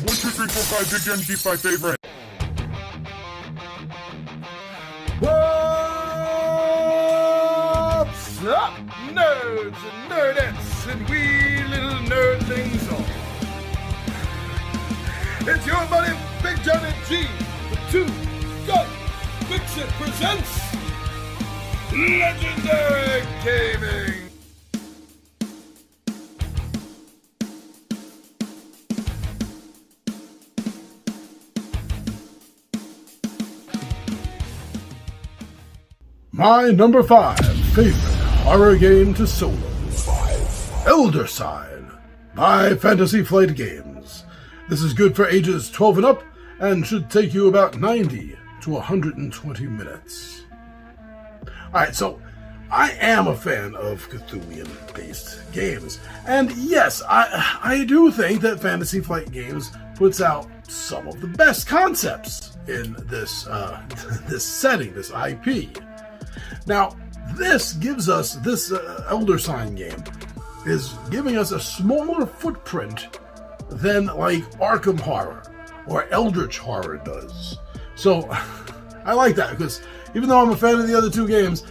1, 2, 3, 4, 5, Big John, keep my favorite. What's up, nerds and nerdettes and wee little nerdlings all? It's your buddy Big Johnny G, the Two Gun Fix-It presents Legendary Gaming. My number 5 favorite horror game to solo. Elder Sign by Fantasy Flight Games. This is good for ages 12 and up and should take you about 90 to 120 minutes. Alright, so I am a fan of Cthulhian-based games. And yes, I do think that Fantasy Flight Games puts out some of the best concepts in this this setting, this IP. Now, this gives us, this Elder Sign game is giving us a smaller footprint than like Arkham Horror or Eldritch Horror does. So, I like that because even though I'm a fan of the other two games,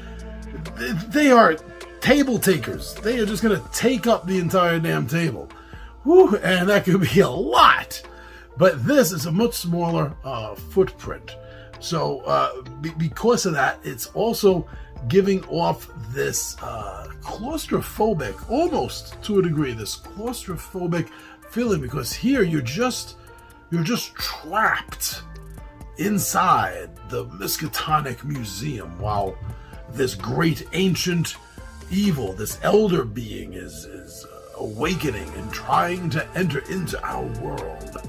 they are table takers. They are just going to take up the entire damn table. Whew, and that could be a lot. But this is a much smaller footprint. So, because of that, it's also giving off this claustrophobic, almost to a degree, this claustrophobic feeling. Because here you're just trapped inside the Miskatonic Museum while this great ancient evil, this elder being, is awakening and trying to enter into our world.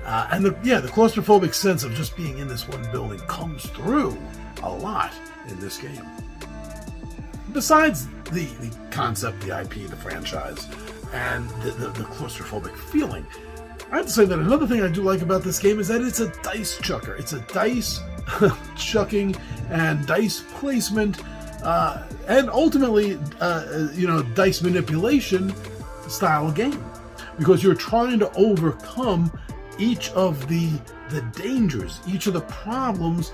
And the claustrophobic sense of just being in this one building comes through a lot in this game. Besides the concept, the IP, the franchise, and the claustrophobic feeling, I have to say that another thing I do like about this game is that it's a dice chucker. It's a dice chucking and dice placement, and ultimately, dice manipulation style game. Because you're trying to overcome each of the dangers, each of the problems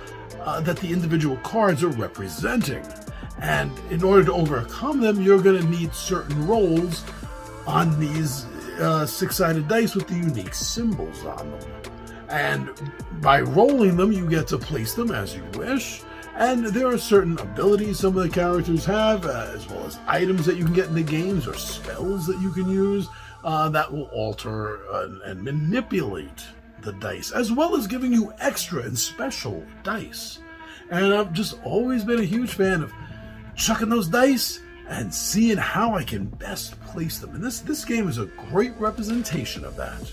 that the individual cards are representing. And in order to overcome them, you're going to need certain rolls on these six-sided dice with the unique symbols on them. And by rolling them, you get to place them as you wish. And there are certain abilities some of the characters have, as well as items that you can get in the games or spells that you can use that will alter and manipulate the dice, as well as giving you extra and special dice. And I've just always been a huge fan of chucking those dice and seeing how I can best place them. And this game is a great representation of that.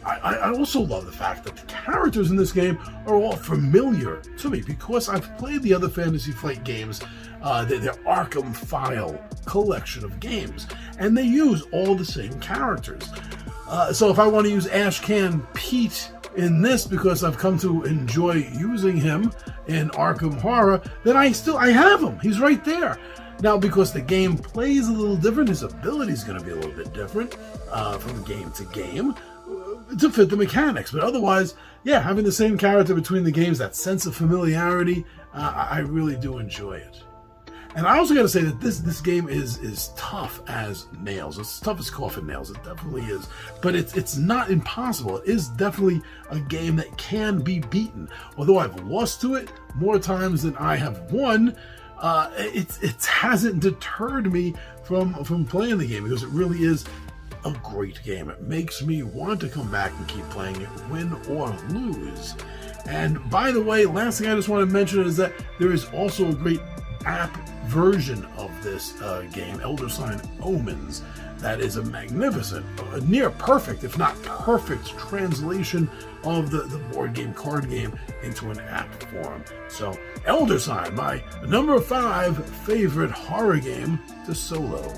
I also love the fact that the characters in this game are all familiar to me because I've played the other Fantasy Flight games, their Arkham File collection of games, and they use all the same characters. So if I want to use Ashcan Pete in this because I've come to enjoy using him in Arkham Horror, then I have him. He's right there. Now, because the game plays a little different, his ability is going to be a little bit different from game to game to fit the mechanics. But otherwise, having the same character between the games, that sense of familiarity, I really do enjoy it. And I also got to say that this game is tough as nails. It's tough as coffin nails. It definitely is. But it's not impossible. It is definitely a game that can be beaten. Although I've lost to it more times than I have won, it hasn't deterred me from playing the game because it really is a great game. It makes me want to come back and keep playing it, win or lose. And by the way, last thing I just want to mention is that there is also a great app version of this game, Elder Sign Omens, that is a magnificent, near perfect, if not perfect, translation of the board game, card game into an app form. So, Elder Sign, my number 5 favorite horror game to solo.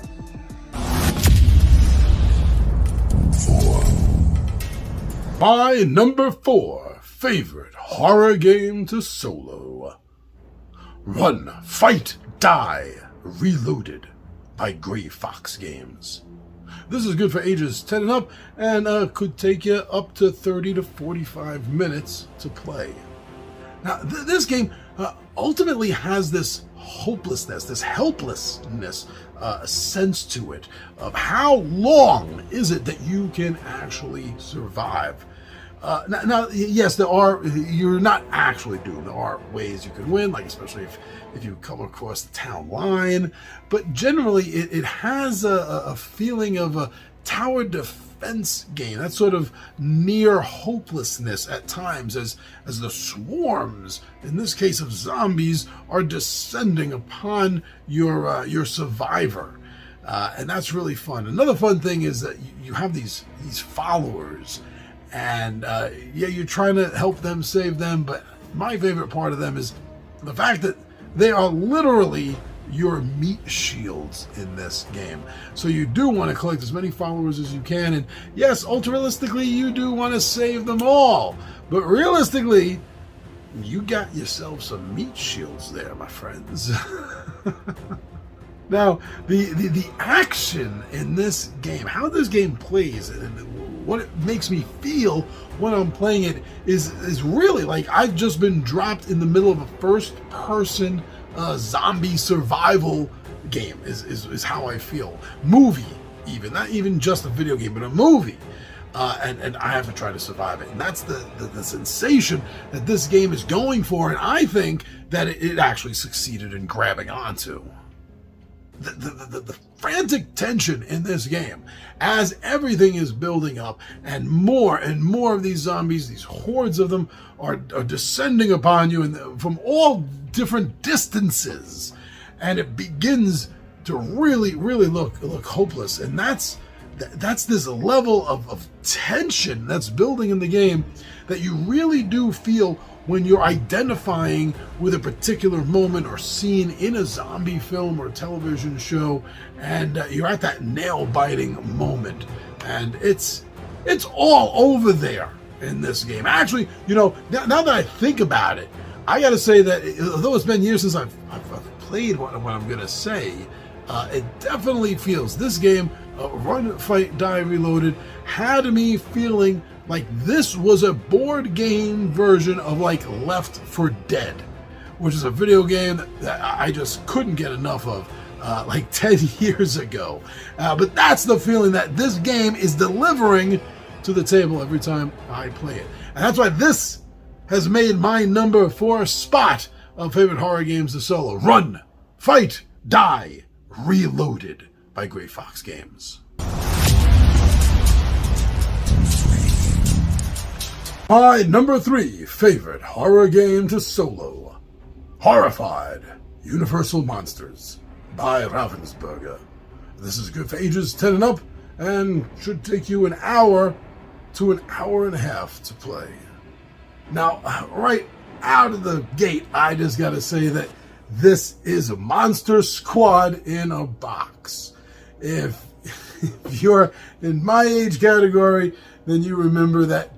4. My number 4 favorite horror game to solo. Run, Fight, Die, Reloaded by Gray Fox Games. This is good for ages 10 and up, and could take you up to 30 to 45 minutes to play. Now, this game ultimately has this hopelessness, this helplessness sense to it of how long is it that you can actually survive. Now, yes, you're not actually doomed. There are ways you can win, like especially if you come across the town line, but generally it has a feeling of a tower defense game, that sort of near hopelessness at times as the swarms, in this case of zombies, are descending upon your survivor. And that's really fun. Another fun thing is that you have these followers, and yeah, you're trying to help them, save them, but my favorite part of them is the fact that they are literally your meat shields in this game. So you do want to collect as many followers as you can, and yes, ultra-realistically, you do want to save them all, but realistically, you got yourself some meat shields there, my friends. Now, the action in this game, how this game plays, and what it makes me feel when I'm playing it is really like I've just been dropped in the middle of a first-person zombie survival game. Is how I feel. Movie, even not even just a video game, but a movie. And I have to try to survive it. And that's the sensation that this game is going for, and I think that it actually succeeded in grabbing onto. The frantic tension in this game as everything is building up and more of these zombies, these hordes of them, are descending upon you and from all different distances, and it begins to really look hopeless. And that's this level of tension that's building in the game that you really do feel when you're identifying with a particular moment or scene in a zombie film or television show, and you're at that nail-biting moment, and it's all over there in this game. Actually, now that I think about it, I gotta say that although it's been years since I've played what I'm gonna say, it definitely feels, this game, Run, Fight, Die, Reloaded, had me feeling like this was a board game version of like Left 4 Dead, which is a video game that I just couldn't get enough of like 10 years ago. But that's the feeling that this game is delivering to the table every time I play it. And that's why this has made my number 4 spot of favorite horror games to solo. Run, Fight, Die, Reloaded by Gray Fox Games. My number 3 favorite horror game to solo. Horrified, Universal Monsters by Ravensburger. This is good for ages 10 and up, and should take you an hour to an hour and a half to play. Now, right out of the gate, I just gotta say that this is a Monster Squad in a box. If you're in my age category, then you remember that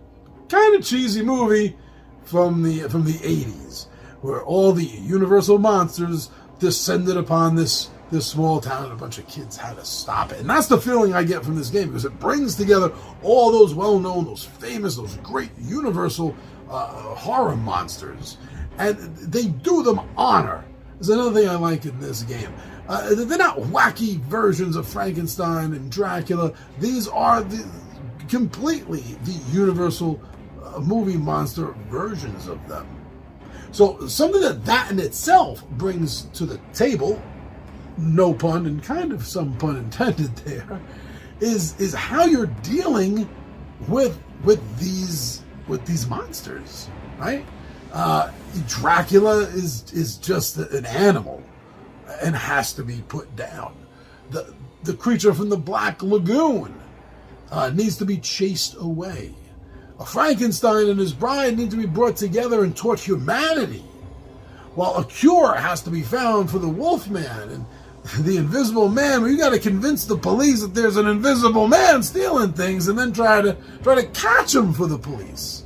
kind of cheesy movie from the 80s, where all the Universal monsters descended upon this small town, and a bunch of kids had to stop it. And that's the feeling I get from this game, because it brings together all those well-known, those famous, those great Universal horror monsters, and they do them honor. There's another thing I like in this game. They're not wacky versions of Frankenstein and Dracula. These are completely the Universal movie monster versions of them. So something that in itself brings to the table, no pun and kind of some pun intended there, is how you're dealing with these monsters, right? Dracula is just an animal and has to be put down. The creature from the Black Lagoon needs to be chased away. Frankenstein and his bride need to be brought together and taught humanity, while a cure has to be found for the Wolfman and the Invisible Man. Well, you got to convince the police that there's an invisible man stealing things, and then try to catch him for the police.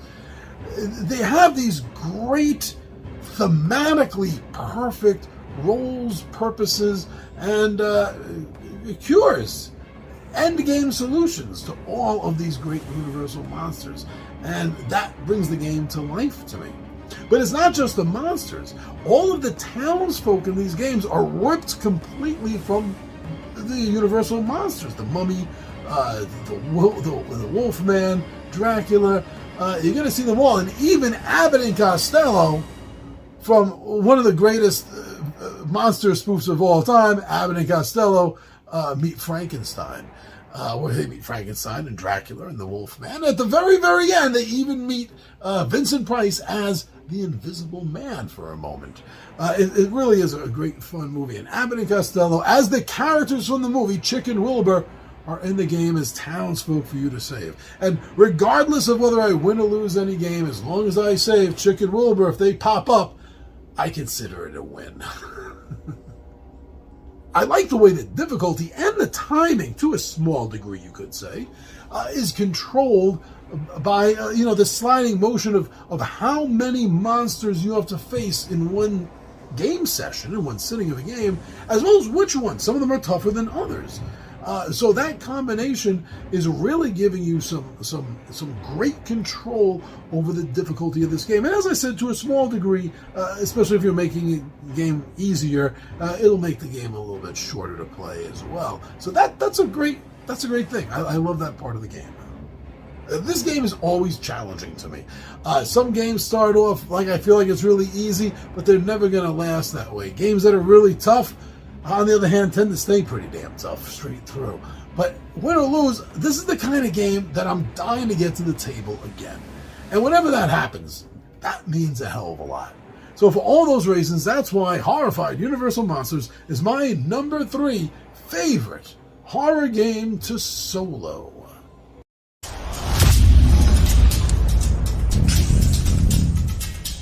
They have these great, thematically perfect roles, purposes, and cures. end game solutions to all of these great universal monsters. And that brings the game to life to me. But it's not just the monsters. All of the townsfolk in these games are ripped completely from the universal monsters. The Mummy, the Wolfman, Dracula. You're going to see them all. And even Abbott and Costello, from one of the greatest monster spoofs of all time, Abbott and Costello meet Frankenstein. Where they meet Frankenstein and Dracula and the Wolfman. At the very, very end, they even meet Vincent Price as the Invisible Man for a moment. It really is a great, fun movie. And Abbott and Costello, as the characters from the movie, Chick and Wilbur, are in the game as townsfolk for you to save. And regardless of whether I win or lose any game, as long as I save Chick and Wilbur, if they pop up, I consider it a win. I like the way the difficulty and the timing, to a small degree, you could say, is controlled by the sliding motion of how many monsters you have to face in one game session, in one sitting of a game, as well as which ones. Some of them are tougher than others. So that combination is really giving you some great control over the difficulty of this game. And as I said, to a small degree, especially if you're making the game easier, it'll make the game a little bit shorter to play as well. So that's a great thing. I love that part of the game. This game is always challenging to me. Some games start off like I feel like it's really easy, but they're never going to last that way. Games that are really tough, on the other hand, tend to stay pretty damn tough straight through. But win or lose, this is the kind of game that I'm dying to get to the table again. And whenever that happens, that means a hell of a lot. So for all those reasons, that's why Horrified Universal Monsters is my number 3 favorite horror game to solo.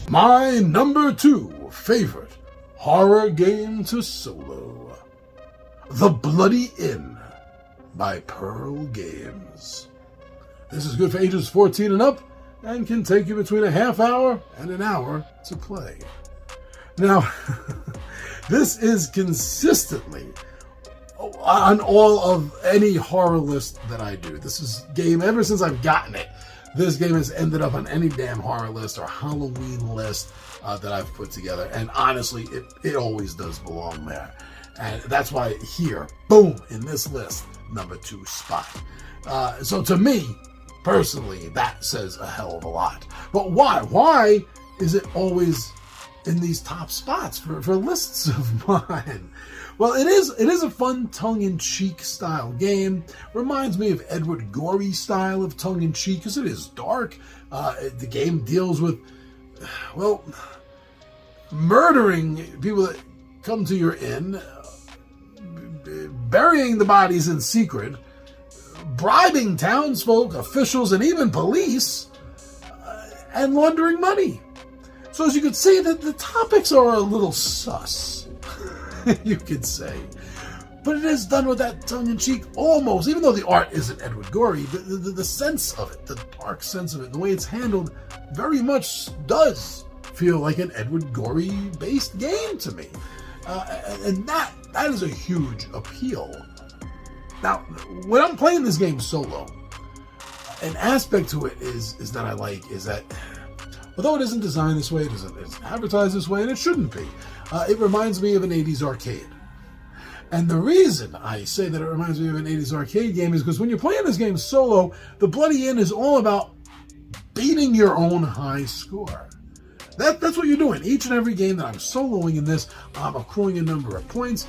My number 2 favorite horror game to solo. The Bloody Inn by Pearl Games. This is good for ages 14 and up and can take you between a half hour and an hour to play. Now, this is consistently on all of any horror list that I do. This is game, ever since I've gotten it, this game has ended up on any damn horror list or Halloween list that I've put together. And honestly, it always does belong there. And that's why here, boom, in this list, number 2 spot. So to me, personally, that says a hell of a lot. But why? Why is it always in these top spots for lists of mine? Well, it is a fun tongue-in-cheek style game. Reminds me of Edward Gorey style of tongue-in-cheek, because it is dark. The game deals with, well, murdering people that come to your inn, burying the bodies in secret, bribing townsfolk, officials, and even police, and laundering money. So as you can see, the topics are a little sus, you could say. But it is done with that tongue-in-cheek almost, even though the art isn't Edward Gorey, the sense of it, the dark sense of it, the way it's handled very much does feel like an Edward Gorey-based game to me. And that is a huge appeal. Now, when I'm playing this game solo, an aspect to it is that I like is that although it isn't designed this way, it's advertised this way, and it shouldn't be, it reminds me of an 80s arcade. And the reason I say that it reminds me of an 80s arcade game is because when you're playing this game solo, the Bloody Inn is all about beating your own high score. That's what you're doing. Each and every game that I'm soloing in this, I'm accruing a number of points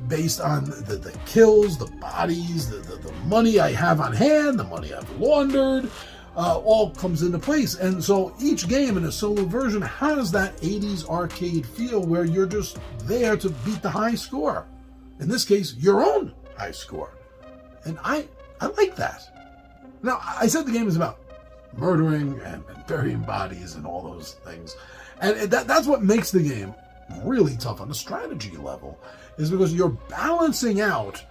based on the kills, the bodies, the money I have on hand, the money I've laundered, all comes into place. And so each game in a solo version has that 80s arcade feel where you're just there to beat the high score. In this case, your own high score. And I like that. Now, I said the game is about murdering and burying bodies and all those things. And that's what makes the game really tough on the strategy level, is because you're balancing out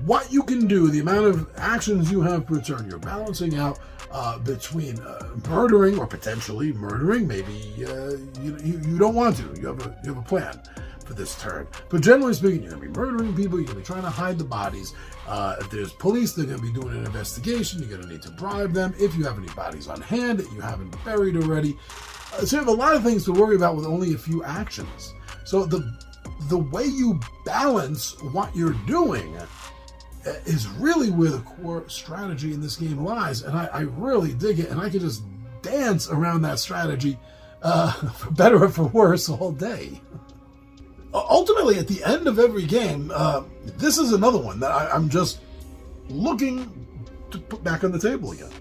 what you can do, the amount of actions you have per turn. You're balancing out between murdering or potentially murdering. Maybe you don't want to. You have a plan for this turn. But generally speaking, you're going to be murdering people, you're going to be trying to hide the bodies. If there's police, they're going to be doing an investigation. You're going to need to bribe them. If you have any bodies on hand that you haven't buried already. So you have a lot of things to worry about with only a few actions. So the way you balance what you're doing is really where the core strategy in this game lies. And I really dig it. And I can just dance around that strategy, for better or for worse, all day. Ultimately, at the end of every game, this is another one that I'm just looking to put back on the table again.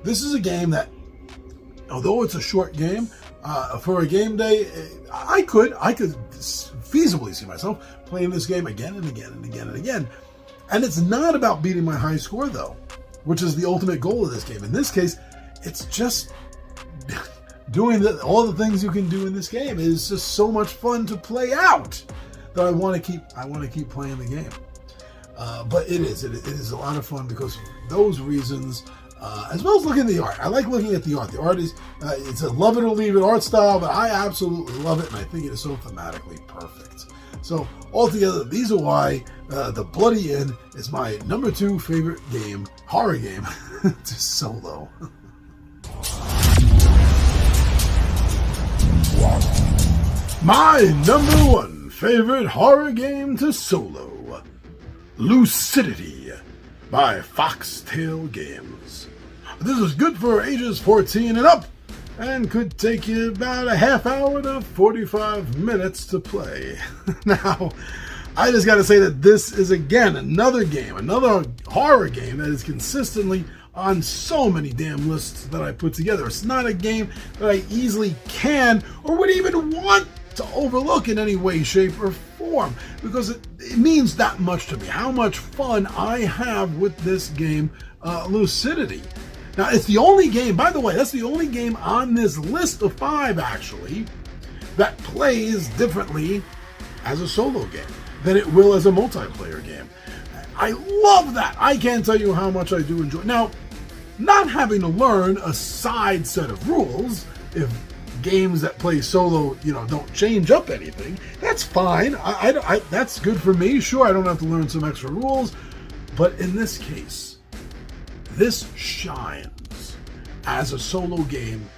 This is a game that, although it's a short game, for a game day, I could feasibly see myself playing this game again and again and again and again. And it's not about beating my high score, though, which is the ultimate goal of this game. In this case, it's just doing all the things you can do in this game. It is just so much fun to play out that I want to keep playing the game. But it is a lot of fun because of those reasons. As well as looking at the art. I like looking at the art. The art is, it's a love it or leave it art style, but I absolutely love it, and I think it is so thematically perfect. So, altogether, these are why The Bloody Inn is my number 2 favorite game, horror game, to solo. My number 1 favorite horror game to solo, Lucidity by Foxtail Games. This is good for ages 14 and up, and could take you about a half hour to 45 minutes to play. Now, I just gotta say that this is, again, another horror game that is consistently on so many damn lists that I put together. It's not a game that I easily can or would even want to overlook in any way, shape, or form, because it means that much to me, how much fun I have with this game, Lucidity. Now, it's the only game, by the way, that's the only game on this list of 5, actually, that plays differently as a solo game than it will as a multiplayer game. I love that. I can't tell you how much I do enjoy. Now, not having to learn a side set of rules, if games that play solo, don't change up anything, that's fine. That's good for me. Sure, I don't have to learn some extra rules, but in this case, this shines as a solo game,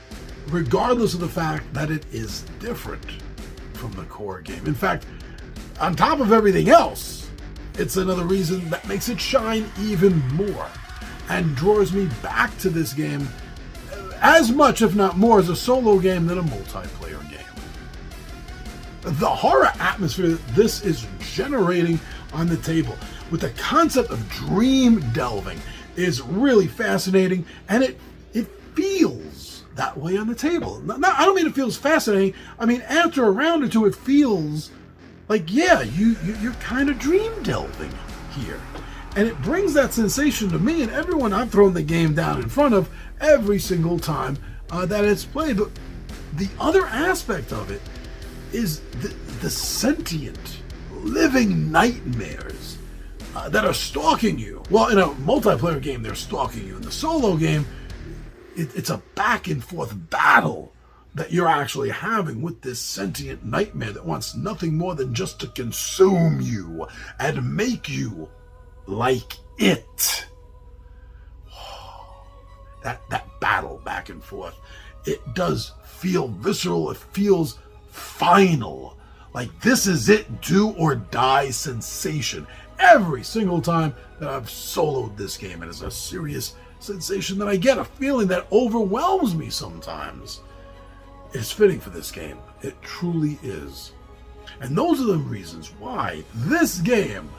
regardless of the fact that it is different from the core game. In fact, on top of everything else, it's another reason that makes it shine even more and draws me back to this game as much, if not more, as a solo game than a multiplayer game. The horror atmosphere this is generating on the table with the concept of dream delving is really fascinating, and it feels that way on the table. I don't mean it feels fascinating. I mean, after a round or two, it feels like, yeah, you're kind of dream delving here. And it brings that sensation to me and everyone I've thrown the game down in front of every single time that it's played. But the other aspect of it is the sentient, living nightmares that are stalking you. Well, in a multiplayer game, they're stalking you. In the solo game, it's a back and forth battle that you're actually having with this sentient nightmare that wants nothing more than just to consume you and make you like it. That battle back and forth, it does feel visceral. It feels final. Like this is it, do or die sensation. Every single time that I've soloed this game, it is a serious sensation that I get, a feeling that overwhelms me sometimes. It's fitting for this game. It truly is. And those are the reasons why this game,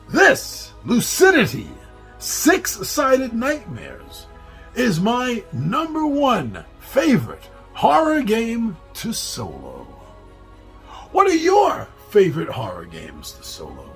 this Lucidity, Six-Sided Nightmares, is my number 1 favorite horror game to solo. What are your favorite horror games to solo?